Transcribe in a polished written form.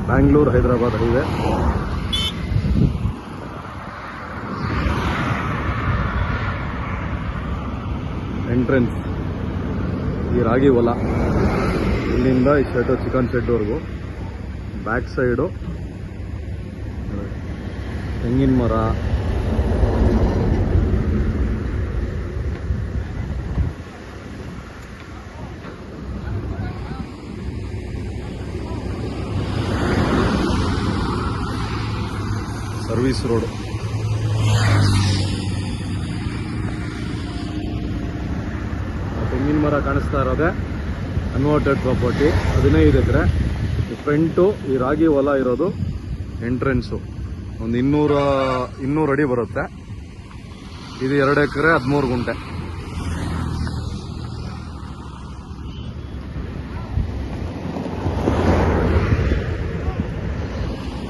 Bangalore Hyderabad highway. Entrance ಈ ರಾಗಿ ಹೊಲ, ಇಲ್ಲಿಂದ ಈ ಶೆಡ್ ಚಿಕನ್ ಶೆಡ್ವರೆಗೂ. ಬ್ಯಾಕ್ ಸೈಡು ತೆಂಗಿನ ಮರ, ಸರ್ವಿಸ್ ರೋಡ್. ತೆಂಗಿನ ಮರ ಕಾಣಿಸ್ತಾ ಇರೋದೆ ಅನ್ವಾಟೆಡ್ ಪ್ರಾಪರ್ಟಿ, 15 ಎಕರೆ. ಫ್ರಂಟು ಈ ರಾಗಿ ಹೊಲ ಇರೋದು ಎಂಟ್ರೆನ್ಸು ಒಂದು 200 ಅಡಿ ಬರುತ್ತೆ. ಇದು 2 ಎಕರೆ 13 ಗುಂಟೆ.